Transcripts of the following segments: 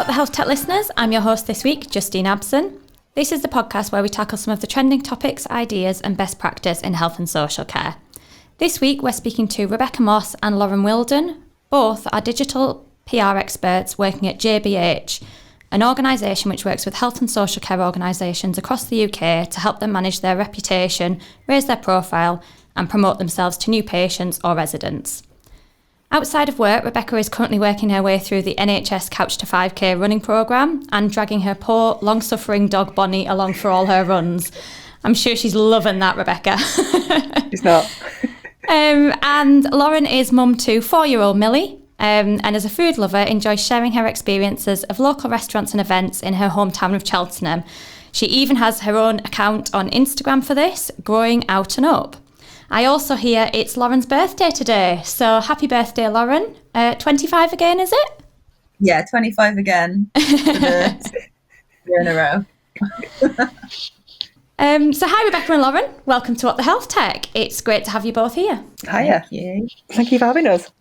the Health Tech listeners, I'm your host this week, Justine Abson. This is the podcast where we tackle some of the trending topics, ideas and best practice in health and social care. This week we're speaking to Rebecca Moss and Lauren Wilden. Both are digital PR experts working at JBH, an organisation which works with health and social care organisations across the UK to help them manage their reputation, raise their profile and promote themselves to new patients or residents. Outside of work, Rebecca is currently working her way through the NHS Couch to 5K running programme and dragging her poor, long-suffering dog Bonnie along for all her runs. I'm sure she's loving that, Rebecca. She's not. And Lauren is mum to 4-year-old Millie, and as a food lover, enjoys sharing her experiences of local restaurants and events in her hometown of Cheltenham. She even has her own account on Instagram for this, Growing Out and Up. I also hear it's Lauren's birthday today, so happy birthday, Lauren. 25 again, is it? Yeah, 25 again for the year in a row. So hi, Rebecca and Lauren. Welcome to What the Health Tech. It's great to have you both here. Hiya. Thank you for having us.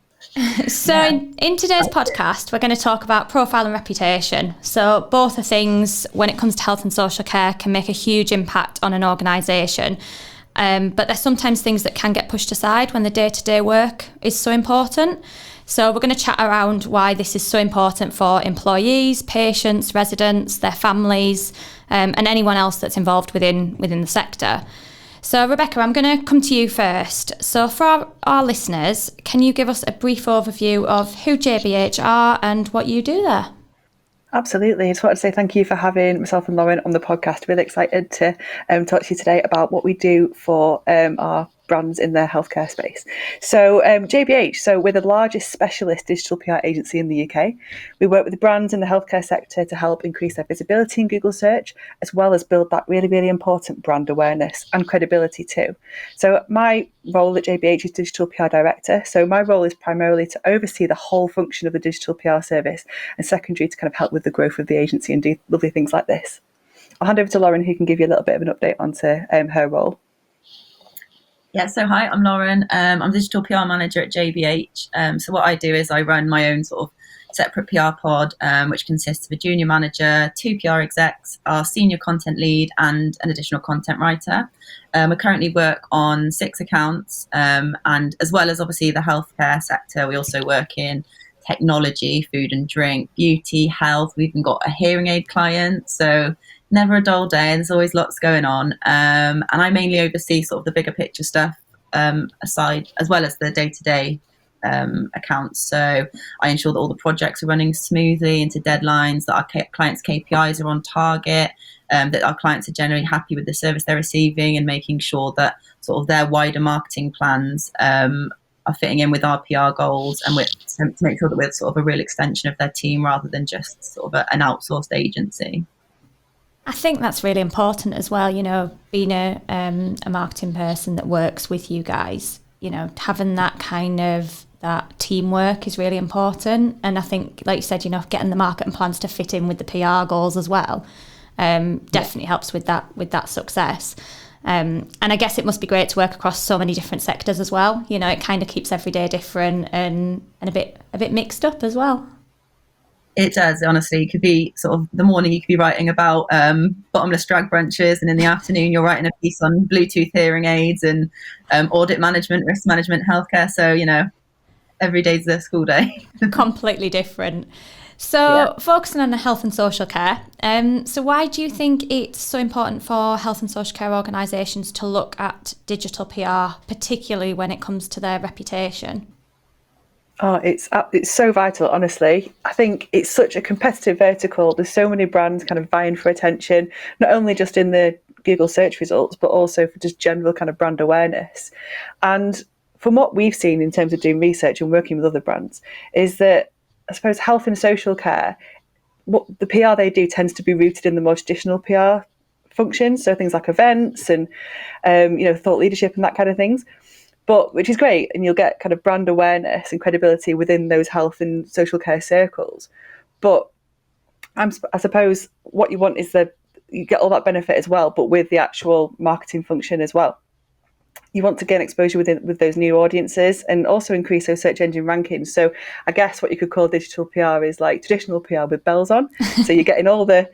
So in today's podcast, we're going to talk about profile and reputation. So both are things, when it comes to health and social care, can make a huge impact on an organisation. But there's sometimes things that can get pushed aside when the day-to-day work is so important. So we're going to chat around why this is so important for employees, patients, residents, their families, and anyone else that's involved within the sector. So Rebecca, I'm going to come to you first. So for our listeners, can you give us a brief overview of who JBH are and what you do there? Absolutely. I just wanted to say thank you for having myself and Lauren on the podcast. Really excited to talk to you today about what we do for our brands in the healthcare space. So JBH, so we're the largest specialist digital PR agency in the UK. We work with brands in the healthcare sector to help increase their visibility in Google search, as well as build that really, really important brand awareness and credibility too. So my role at JBH is digital PR director. So my role is primarily to oversee the whole function of the digital PR service, and secondary to kind of help with the growth of the agency and do lovely things like this. I'll hand over to Lauren, who can give you a little bit of an update onto her role. Yeah, so hi, I'm Lauren. I'm digital PR manager at JBH. So what I do is I run my own sort of separate PR pod, which consists of a junior manager, 2 PR execs, our senior content lead, and an additional content writer. We currently work on 6 accounts, and as well as obviously the healthcare sector, we also work in technology, food and drink, beauty, health. We've even got a hearing aid client, so never a dull day. There's always lots going on, and I mainly oversee sort of the bigger picture stuff aside, as well as the day-to-day accounts. So I ensure that all the projects are running smoothly into deadlines, that our clients' KPIs are on target, that our clients are generally happy with the service they're receiving, and making sure that sort of their wider marketing plans are fitting in with our PR goals, and to make sure that we're sort of a real extension of their team rather than just sort of an outsourced agency. I think that's really important as well, you know, being a marketing person that works with you guys, you know, having that kind of that teamwork is really important. And I think, like you said, you know, getting the marketing plans to fit in with the PR goals as well definitely helps with that success. And I guess it must be great to work across so many different sectors as well. You know, it kind of keeps every day different and a bit mixed up as well. It does, honestly. It could be sort of the morning you could be writing about bottomless drag brunches, and in the afternoon you're writing a piece on Bluetooth hearing aids and audit management, risk management, healthcare. So, you know, every day's a school day. Completely different. So focusing on the health and social care, so why do you think it's so important for health and social care organisations to look at digital PR, particularly when it comes to their reputation? Oh, it's so vital, honestly. I think it's such a competitive vertical. There's so many brands kind of vying for attention, not only just in the Google search results, but also for just general kind of brand awareness. And from what we've seen in terms of doing research and working with other brands, is that I suppose health and social care, what the PR they do tends to be rooted in the more traditional PR functions. So things like events and, thought leadership and that kind of things. But which is great, and you'll get kind of brand awareness and credibility within those health and social care circles. But I suppose what you want is that you get all that benefit as well, but with the actual marketing function as well. you want to gain exposure with those new audiences and also increase those search engine rankings. So I guess what you could call digital PR is like traditional PR with bells on. So you're getting all the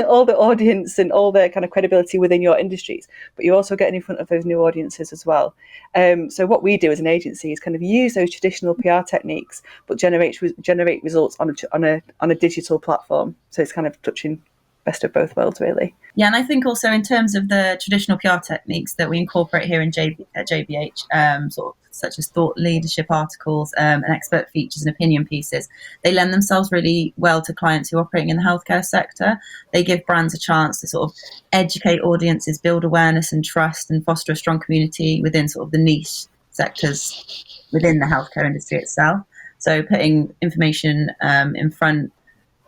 all the audience and all the kind of credibility within your industries, but you're also getting in front of those new audiences as well. So what we do as an agency is kind of use those traditional PR techniques, but generate results on a digital platform. So it's kind of touching best of both worlds, really. Yeah, and I think also in terms of the traditional PR techniques that we incorporate here at JBH, sort of such as thought leadership articles and expert features and opinion pieces, they lend themselves really well to clients who are operating in the healthcare sector. They give brands a chance to sort of educate audiences, build awareness and trust, and foster a strong community within sort of the niche sectors within the healthcare industry itself. So putting information in front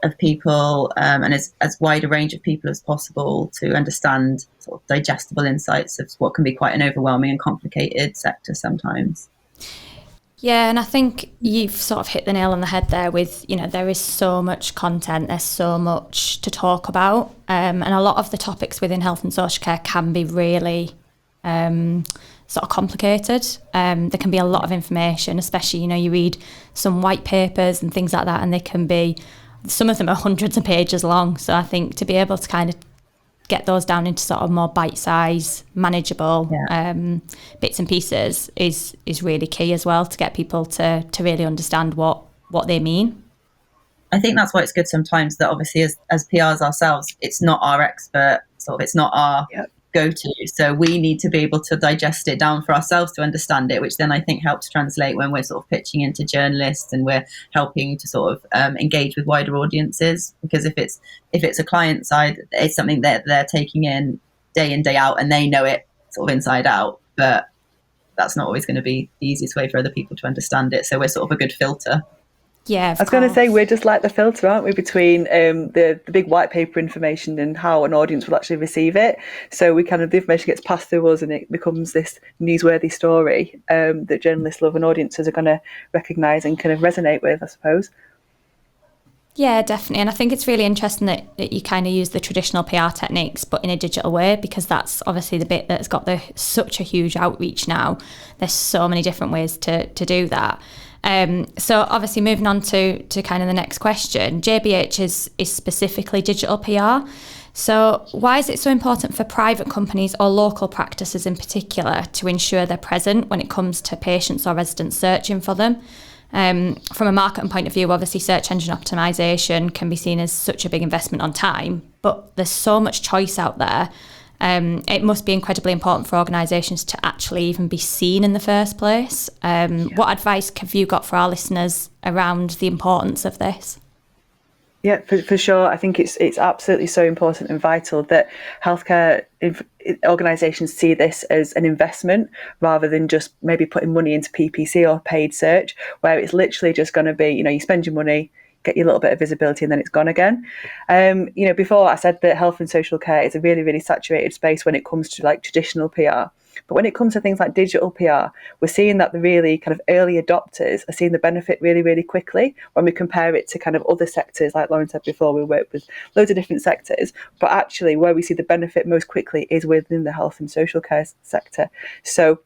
of people and as wide a range of people as possible to understand sort of digestible insights of what can be quite an overwhelming and complicated sector sometimes. Yeah, and I think you've sort of hit the nail on the head there with, there is so much content, there's so much to talk about, and a lot of the topics within health and social care can be really sort of complicated. There can be a lot of information, especially, you read some white papers and things like that, and they can be, some of them are hundreds of pages long. So I think to be able to kind of get those down into sort of more bite-sized, manageable bits and pieces is really key as well, to get people to really understand what they mean. I think that's why it's good sometimes that obviously as PRs ourselves, it's not our expert, it's not our go-to. So we need to be able to digest it down for ourselves to understand it, which then I think helps translate when we're sort of pitching into journalists and we're helping to sort of engage with wider audiences. Because if it's a client side, it's something that they're taking in day out and they know it sort of inside out, but that's not always going to be the easiest way for other people to understand it. So we're sort of a good filter. Yeah, I was going to say, we're just like the filter, aren't we, between the big white paper information and how an audience will actually receive it. So we kind of, the information gets passed through us and it becomes this newsworthy story that journalists love and audiences are going to recognise and kind of resonate with, I suppose. Yeah, definitely. And I think it's really interesting that you kind of use the traditional PR techniques, but in a digital way, because that's obviously the bit that's got such a huge outreach now. There's so many different ways to do that. So obviously moving on to kind of the next question, JBH is specifically digital PR. So why is it so important for private companies or local practices in particular to ensure they're present when it comes to patients or residents searching for them? From a marketing point of view, obviously search engine optimization can be seen as such a big investment on time, but there's so much choice out there. It must be incredibly important for organisations to actually even be seen in the first place. What advice have you got for our listeners around the importance of this? Yeah, for sure. I think it's absolutely so important and vital that healthcare organisations see this as an investment rather than just maybe putting money into PPC or paid search, where it's literally just going to be, you spend your money, get your little bit of visibility, and then it's gone again. Before I said that health and social care is a really, really saturated space when it comes to like traditional PR. But when it comes to things like digital PR, we're seeing that the really kind of early adopters are seeing the benefit really, really quickly when we compare it to kind of other sectors. Like Lauren said before, we work with loads of different sectors, but actually where we see the benefit most quickly is within the health and social care sector. So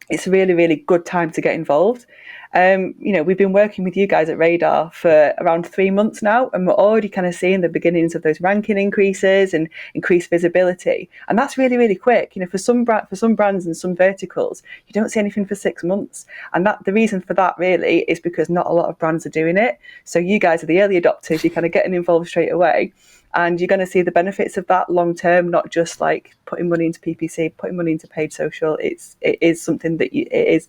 it's a really, really good time to get involved. We've been working with you guys at Radar for around 3 months now, and we're already kind of seeing the beginnings of those ranking increases and increased visibility. And that's really, really quick. For some brands and some verticals, you don't see anything for 6 months. And the reason for that really is because not a lot of brands are doing it. So you guys are the early adopters. You're kind of getting involved straight away. And you're going to see the benefits of that long term, not just like putting money into PPC, putting money into paid social. It is something that it is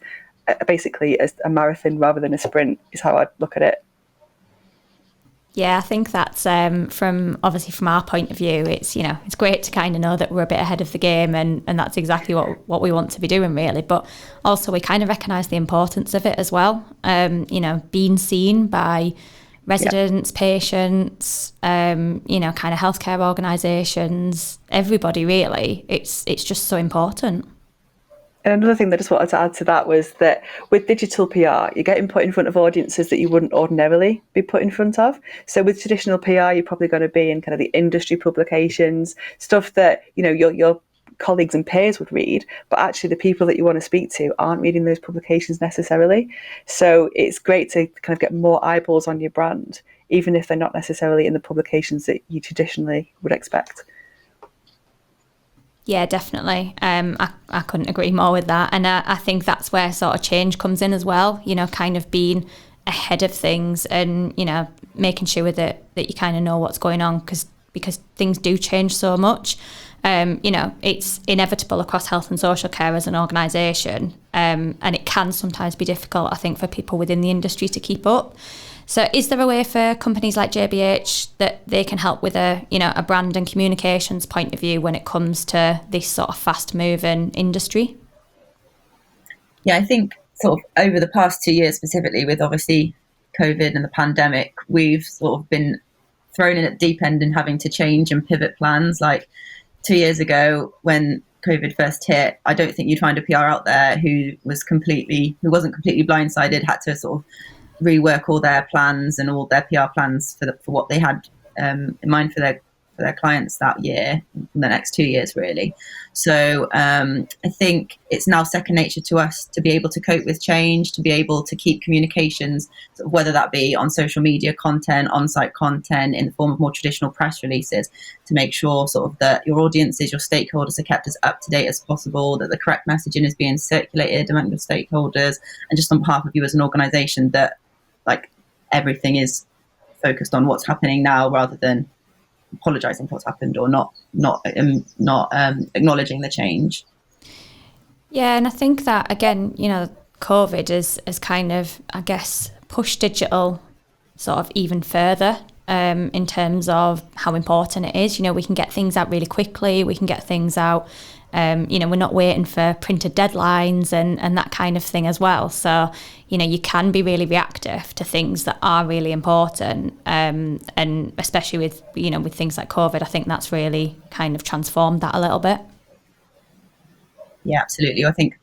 basically a marathon rather than a sprint, is how I'd look at it. Yeah, I think that's from our point of view, it's it's great to kind of know that we're a bit ahead of the game, and that's exactly what we want to be doing really. But also we kind of recognise the importance of it as well. Being seen by residents, patients, kind of healthcare organisations, everybody really. It's just so important. And another thing that I just wanted to add to that was that with digital PR, you're getting put in front of audiences that you wouldn't ordinarily be put in front of. So with traditional PR, you're probably going to be in kind of the industry publications, stuff that, you're colleagues and peers would read, but actually the people that you want to speak to aren't reading those publications necessarily. So it's great to kind of get more eyeballs on your brand, even if they're not necessarily in the publications that you traditionally would expect. Yeah, definitely. I couldn't agree more with that. And I think that's where sort of change comes in as well, kind of being ahead of things and, making sure that you kind of know what's going on because things do change so much. It's inevitable across health and social care as an organisation, and it can sometimes be difficult, I think, for people within the industry to keep up. So is there a way for companies like JBH that they can help with a brand and communications point of view when it comes to this sort of fast moving industry? Yeah, I think sort of over the past 2 years, specifically with obviously COVID and the pandemic, we've sort of been thrown in at the deep end and having to change and pivot plans. Like 2 years ago when COVID first hit, I don't think you'd find a PR out there who wasn't completely blindsided, had to sort of rework all their plans and all their PR plans for what they had in mind for their clients that year, the next 2 years really. So I think it's now second nature to us to be able to cope with change, to be able to keep communications, whether that be on social media content, on-site content, in the form of more traditional press releases, to make sure sort of that your audiences, your stakeholders are kept as up to date as possible, that the correct messaging is being circulated among your stakeholders, and just on behalf of you as an organisation, that like everything is focused on what's happening now rather than apologizing for what's happened or not acknowledging the change. Yeah, and I think that again, COVID has kind of, I guess, pushed digital sort of even further in terms of how important it is. We can get things out really quickly. We can get things out. We're not waiting for printed deadlines and that kind of thing as well. So, you can be really reactive to things that are really important. And especially with things like COVID, I think that's really kind of transformed that a little bit. Yeah, absolutely. I think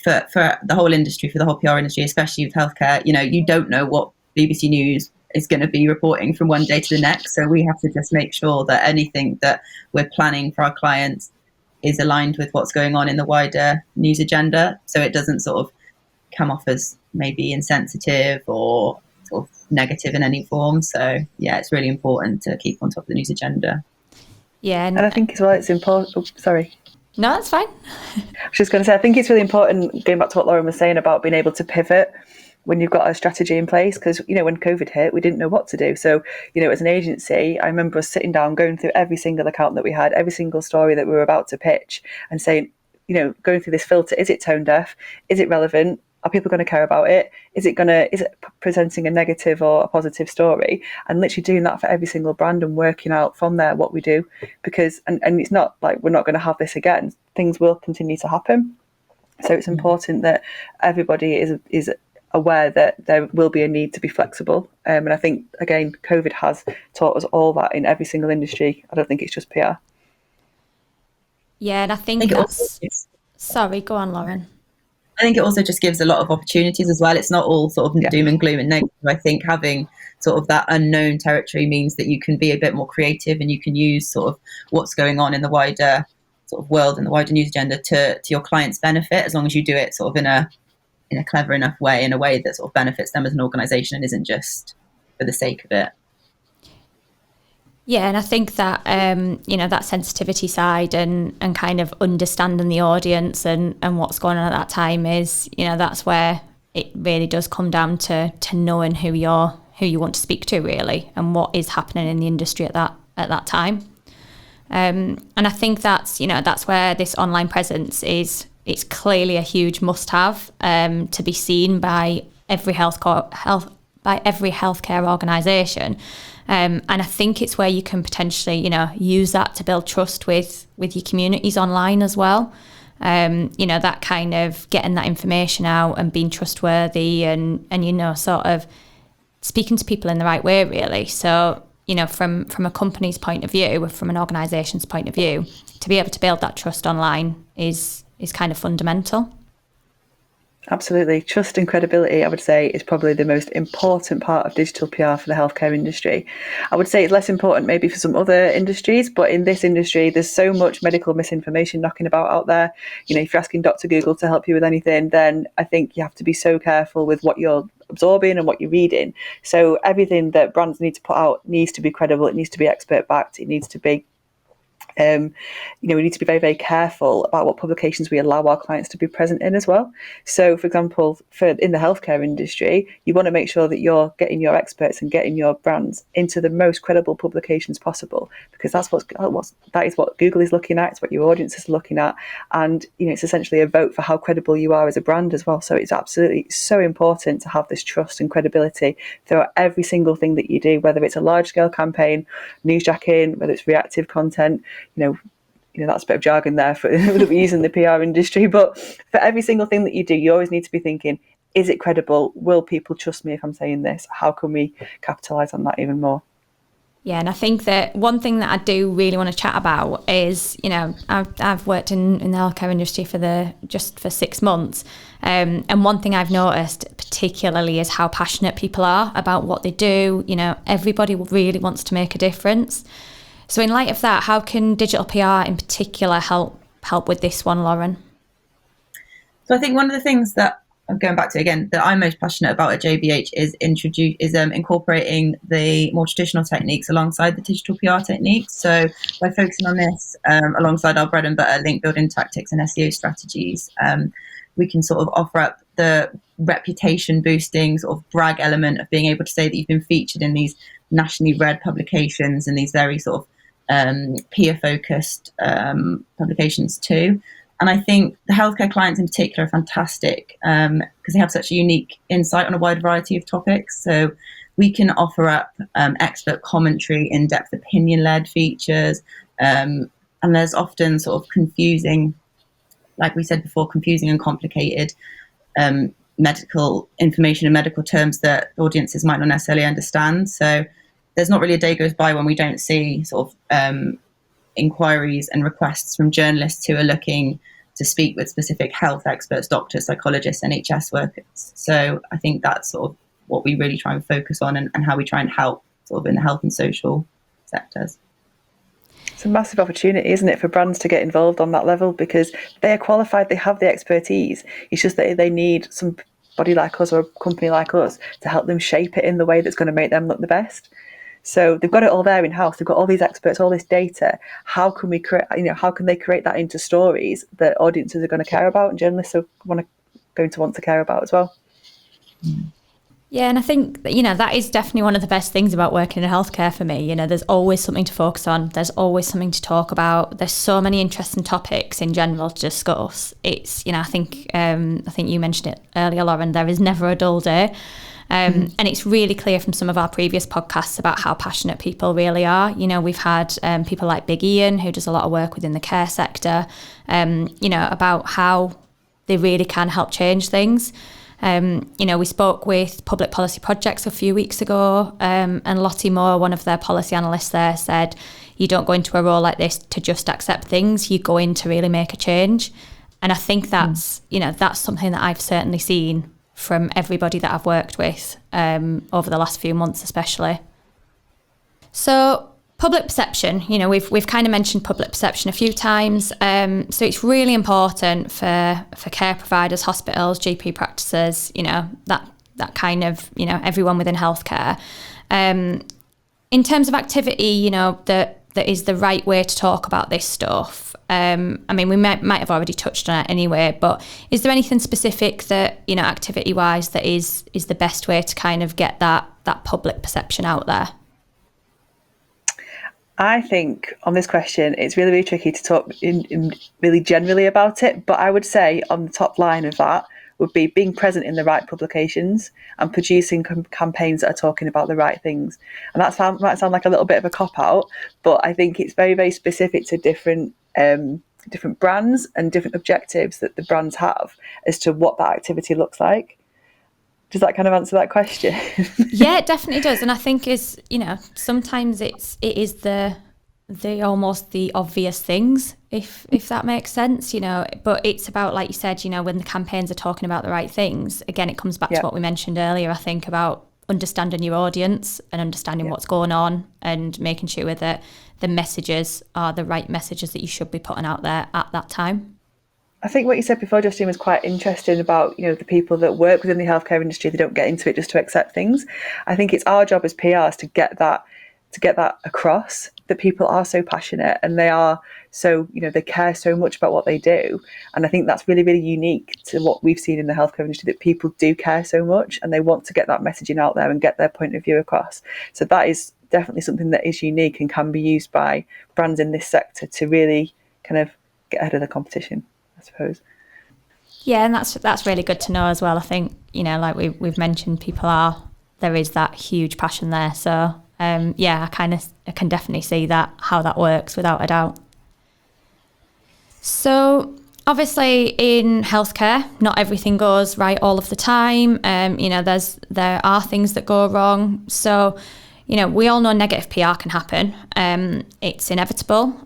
for the whole industry, for the whole PR industry, especially with healthcare, you don't know what BBC News is going to be reporting from one day to the next. So we have to just make sure that anything that we're planning for our clients is aligned with what's going on in the wider news agenda, so it doesn't sort of come off as maybe insensitive or sort of negative in any form. So yeah, it's really important to keep on top of the news agenda. Yeah, and I think as well it's important. Oh, sorry. No, that's fine. I was just going to say, I think it's really important, going back to what Lauren was saying about being able to pivot when you've got a strategy in place, because when COVID hit, we didn't know what to do. So as an agency, I remember us sitting down, going through every single account that we had, every single story that we were about to pitch, and saying, going through this filter: is it tone deaf? Is it relevant? Are people going to care about it? Is it presenting a negative or a positive story? And literally doing that for every single brand and working out from there what we do, because and it's not like we're not going to have this again. Things will continue to happen. So it's important that everybody is aware that there will be a need to be flexible. And I think, again, COVID has taught us all that in every single industry. I don't think it's just PR. Yeah, and I think that's... Sorry, go on, Lauren. I think it also just gives a lot of opportunities as well. It's not all sort of doom and gloom and negative. I think having sort of that unknown territory means that you can be a bit more creative and you can use sort of what's going on in the wider sort of world and the wider news agenda to your client's benefit, as long as you do it sort of in a clever enough way, in a way that sort of benefits them as an organisation and isn't just for the sake of it. Yeah, and I think that, that sensitivity side and kind of understanding the audience and what's going on at that time is, that's where it really does come down to knowing who you want to speak to, really, and what is happening in the industry at that time. And I think that's where this online presence it's clearly a huge must-have to be seen by every healthcare organisation. And I think it's where you can potentially, use that to build trust with your communities online as well. That kind of getting that information out and being trustworthy and sort of speaking to people in the right way, really. So, from a company's point of view, from an organisation's point of view, to be able to build that trust online is kind of fundamental. Absolutely. Trust and credibility, I would say, is probably the most important part of digital PR for the healthcare industry. I would say it's less important maybe for some other industries, but in this industry, there's so much medical misinformation knocking about out there. You know, if you're asking Dr. Google to help you with anything, then I think you have to be so careful with what you're absorbing and what you're reading. So everything that brands need to put out needs to be credible. It needs to be expert backed. It needs to be we need to be very, very careful about what publications we allow our clients to be present in as well. So, for example, in the healthcare industry, you want to make sure that you're getting your experts and getting your brands into the most credible publications possible, because that is what Google is looking at. It's what your audience is looking at, and it's essentially a vote for how credible you are as a brand as well. So it's absolutely so important to have this trust and credibility throughout every single thing that you do, whether it's a large scale campaign, newsjacking, whether it's reactive content. That's a bit of jargon there that we use in the PR industry, but for every single thing that you do, you always need to be thinking, is it credible? Will people trust me if I'm saying this? How can we capitalise on that even more? Yeah, and I think that one thing that I do really want to chat about is, I've worked in the healthcare industry for 6 months, and one thing I've noticed particularly is how passionate people are about what they do. Everybody really wants to make a difference. So in light of that, how can digital PR in particular help with this one, Lauren? So I think one of the things that I'm going back to again that I'm most passionate about at JBH is incorporating the more traditional techniques alongside the digital PR techniques. So by focusing on this alongside our bread and butter link building tactics and SEO strategies, we can sort of offer up the reputation boosting sort of brag element of being able to say that you've been featured in these nationally read publications and these very sort of peer-focused publications too. And I think the healthcare clients in particular are fantastic because they have such a unique insight on a wide variety of topics. So we can offer up expert commentary, in-depth opinion-led features, and there's often sort of confusing, like we said before, confusing and complicated medical information and medical terms that audiences might not necessarily understand. So there's not really a day goes by when we don't see sort of inquiries and requests from journalists who are looking to speak with specific health experts, doctors, psychologists, NHS workers. So I think that's sort of what we really try and focus on and how we try and help sort of in the health and social sectors. It's a massive opportunity, isn't it, for brands to get involved on that level, because they are qualified, they have the expertise. It's just that they need somebody like us or a company like us to help them shape it in the way that's going to make them look the best. So they've got it all there in house. They've got all these experts, all this data. How can we create? How can they create that into stories that audiences are going to care about and journalists are going to want to care about as well? Yeah, and I think that is definitely one of the best things about working in healthcare for me. There's always something to focus on. There's always something to talk about. There's so many interesting topics in general to discuss. It's I think you mentioned it earlier, Lauren. There is never a dull day. And it's really clear from some of our previous podcasts about how passionate people really are. We've had people like Big Ian, who does a lot of work within the care sector, about how they really can help change things. We spoke with Public Policy Projects a few weeks ago, and Lottie Moore, one of their policy analysts there, said, you don't go into a role like this to just accept things, you go in to really make a change. And I think that's something that I've certainly seen from everybody that I've worked with over the last few months especially. So public perception, we've kind of mentioned public perception a few times. So it's really important for care providers, hospitals, GP practices, that kind of, everyone within healthcare. In terms of activity, that is the right way to talk about this stuff. We might have already touched on it anyway, but is there anything specific that, activity-wise, that is the best way to kind of get that public perception out there? I think on this question, it's really, really tricky to talk in really generally about it. But I would say on the top line of that would be being present in the right publications and producing campaigns that are talking about the right things. And that might sound like a little bit of a cop-out, but I think it's very, very specific to different brands and different objectives that the brands have as to what that activity looks like. Does that kind of answer that question? Yeah, it definitely does. And I think sometimes it is the almost the obvious things, if that makes sense, but it's about, like you said, when the campaigns are talking about the right things, again, it comes back to what we mentioned earlier, I think, about understanding your audience and understanding what's going on and making sure that the messages are the right messages that you should be putting out there at that time. I think what you said before, Justine, was quite interesting about, the people that work within the healthcare industry, they don't get into it just to accept things. I think it's our job as PRs to get that across, that people are so passionate and they are so, they care so much about what they do. And I think that's really, really unique to what we've seen in the healthcare industry, that people do care so much and they want to get that messaging out there and get their point of view across. So that is definitely something that is unique and can be used by brands in this sector to really kind of get ahead of the competition, I suppose. Yeah, and that's really good to know as well. I think, like we've mentioned, there is that huge passion there. So I can definitely see that, how that works, without a doubt. So obviously in healthcare, not everything goes right all of the time. There are things that go wrong. So, we all know negative PR can happen. It's inevitable.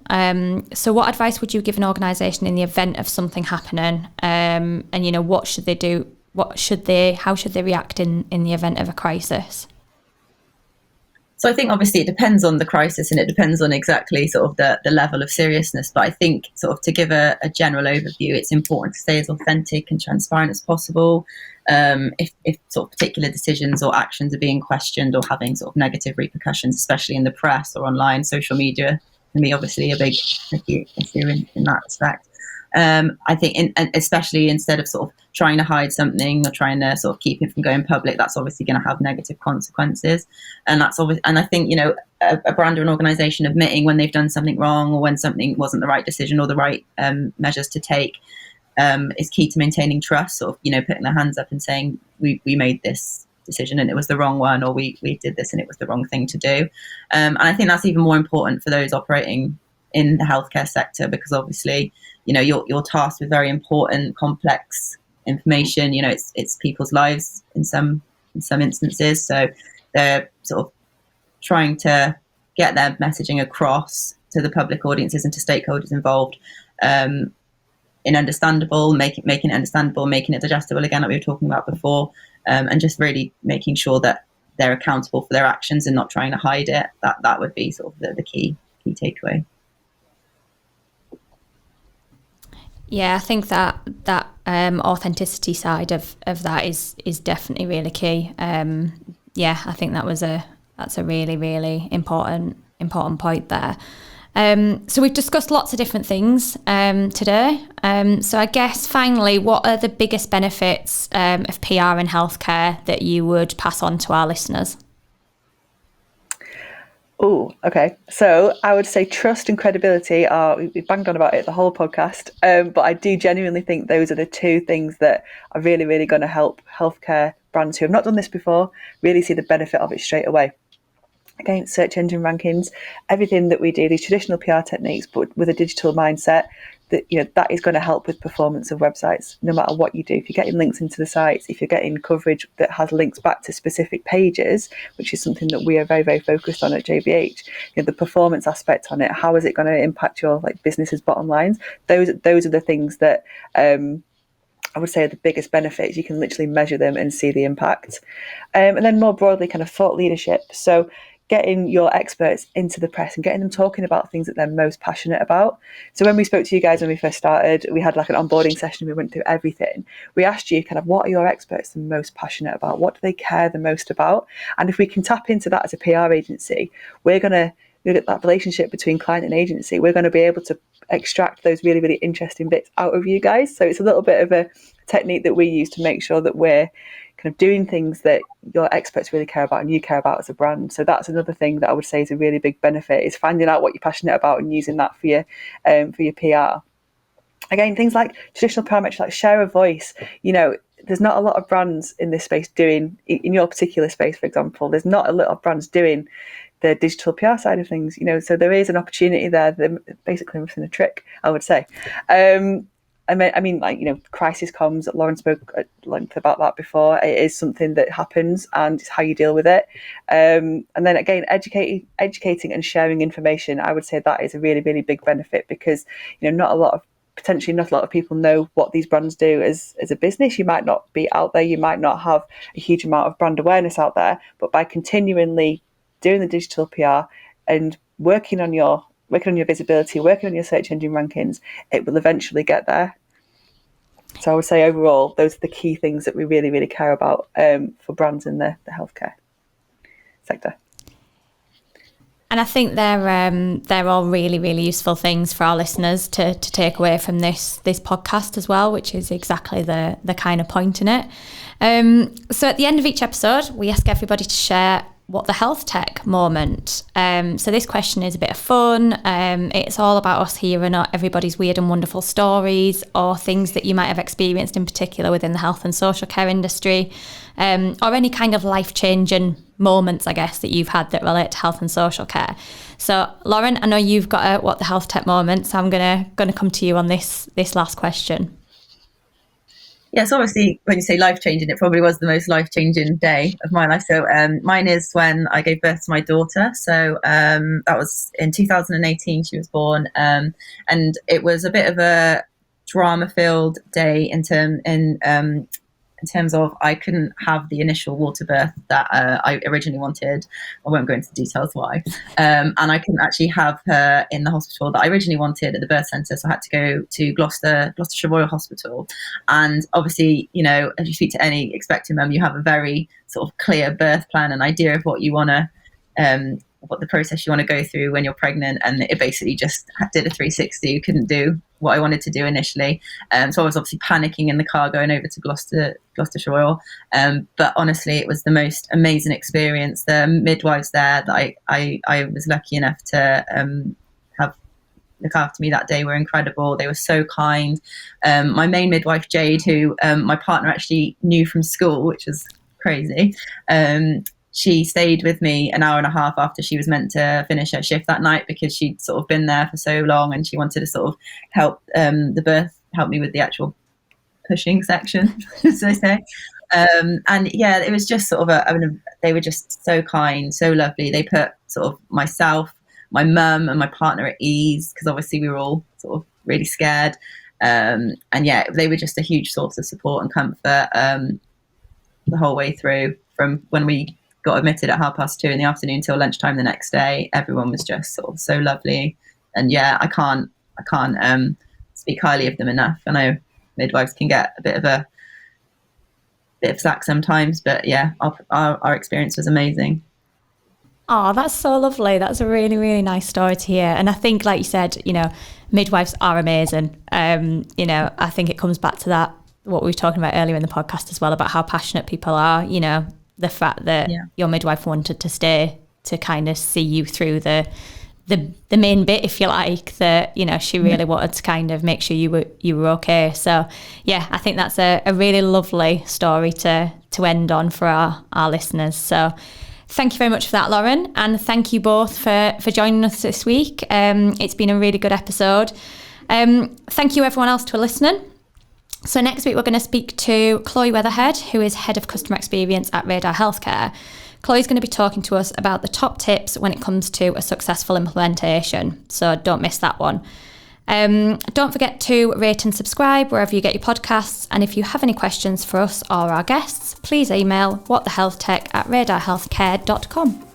So what advice would you give an organisation in the event of something happening? And, what should they do? How should they react in the event of a crisis? So I think obviously it depends on the crisis and it depends on exactly sort of the level of seriousness. But I think sort of to give a general overview, it's important to stay as authentic and transparent as possible. If sort of particular decisions or actions are being questioned or having sort of negative repercussions, especially in the press or online, social media can be obviously a big issue in that respect. I think, especially instead of sort of trying to hide something or trying to sort of keep it from going public, that's obviously going to have negative consequences. And and I think, a brand or an organisation admitting when they've done something wrong or when something wasn't the right decision or the right measures to take is key to maintaining trust. Sort of, putting their hands up and saying we made this decision and it was the wrong one, or we did this and it was the wrong thing to do. And I think that's even more important for those operating in the healthcare sector, because obviously, you're tasked with very important, complex information. It's people's lives in some instances. So they're sort of trying to get their messaging across to the public audiences and to stakeholders involved in understandable, making it understandable, making it digestible, again, like we were talking about before, and just really making sure that they're accountable for their actions and not trying to hide it. That would be sort of the key takeaway. Yeah, I think that authenticity side of that is definitely really key. I think that's a really, really important point there. So we've discussed lots of different things today. So I guess finally, what are the biggest benefits of PR in healthcare that you would pass on to our listeners? Oh, okay. So I would say trust and credibility we've banged on about it the whole podcast, but I do genuinely think those are the two things that are really, really going to help healthcare brands who have not done this before really see the benefit of it straight away. Again, search engine rankings, everything that we do, these traditional PR techniques, but with a digital mindset, that is going to help with performance of websites, no matter what you do. If you're getting links into the sites, if you're getting coverage that has links back to specific pages, which is something that we are very, very focused on at JBH, the performance aspect on it, how is it going to impact your business's bottom lines? Those are the things that I would say are the biggest benefits. You can literally measure them and see the impact. And then more broadly, kind of thought leadership. So getting your experts into the press and getting them talking about things that they're most passionate about. So when we spoke to you guys when we first started, we had an onboarding session. We went through everything. We asked you kind of, what are your experts the most passionate about? What do they care the most about? And if we can tap into that as a PR agency, we're going to look at that relationship between client and agency. We're going to be able to extract those really, really interesting bits out of you guys. So it's a little bit of a technique that we use to make sure that we're kind of doing things that your experts really care about and you care about as a brand. So that's another thing that I would say is a really big benefit, is finding out what you're passionate about and using that for your PR. Again, things like traditional PR metrics, like share of voice. There's not a lot of brands in this space doing, in your particular space, for example, there's not a lot of brands doing the digital PR side of things, so there is an opportunity there. They're basically missing a trick, I would say. crisis comms. Lauren spoke at length about that before. It is something that happens, and it's how you deal with it. And then again, educating and sharing information. I would say that is a really, really big benefit, because not a lot of people know what these brands do as a business. You might not be out there, you might not have a huge amount of brand awareness out there, but by continually doing the digital PR and working on your visibility, working on your search engine rankings, it will eventually get there. So I would say overall, those are the key things that we really, really care about for brands in the healthcare sector. And I think they're all really, really useful things for our listeners to take away from this podcast as well, which is exactly the kind of point in it. So at the end of each episode, we ask everybody to share what the health tech moment. So this question is a bit of fun. It's all about us hearing everybody's weird and wonderful stories, or things that you might have experienced in particular within the health and social care industry, or any kind of life-changing moments, I guess, that you've had that relate to health and social care. So Lauren, I know you've got a what the health tech moment, so I'm gonna come to you on this last question. Yes, obviously, when you say life-changing, it probably was the most life-changing day of my life. So mine is when I gave birth to my daughter. So that was in 2018, she was born. And it was a bit of a drama-filled day in terms of I couldn't have the initial water birth that I originally wanted. I won't go into details why. And I couldn't actually have her in the hospital that I originally wanted at the birth centre. So I had to go to Gloucestershire Royal Hospital. And obviously, as you speak to any expecting mum, you have a very sort of clear birth plan and idea of what you want to, what the process you want to go through when you're pregnant. And it basically just did a 360. You couldn't do what I wanted to do initially. So I was obviously panicking in the car going over to Gloucestershire Royal. But honestly, it was the most amazing experience. The midwives there that I was lucky enough to have look after me that day were incredible. They were so kind. My main midwife, Jade, who my partner actually knew from school, which was crazy. She stayed with me an hour and a half after she was meant to finish her shift that night, because she'd sort of been there for so long and she wanted to sort of help help me with the actual pushing section, as I say. And yeah, it was just sort of they were just so kind, so lovely. They put sort of myself, my mum and my partner at ease, because obviously we were all sort of really scared. And yeah, they were just a huge source of support and comfort the whole way through, from when we got admitted at 2:30 in the afternoon till lunchtime the next day. Everyone was just sort of so lovely. And yeah, I can't speak highly of them enough. I know midwives can get a bit of slack sometimes, but yeah, our experience was amazing. Oh, that's so lovely. That's a really, really nice story to hear. And I think, like you said, midwives are amazing. I think it comes back to that, what we were talking about earlier in the podcast as well, about how passionate people are, the fact that your midwife wanted to stay to kind of see you through the main bit, if you like, that she really wanted to kind of make sure you were okay. So yeah, I think that's a really lovely story to end on for our listeners. So thank you very much for that, Lauren, and thank you both for joining us this week. It's been a really good episode. Thank you everyone else for listening. So next week we're going to speak to Chloe Weatherhead, who is Head of Customer Experience at Radar Healthcare. Chloe's going to be talking to us about the top tips when it comes to a successful implementation, so don't miss that one. Don't forget to rate and subscribe wherever you get your podcasts, and if you have any questions for us or our guests, please email whatthehealthtech@radarhealthcare.com.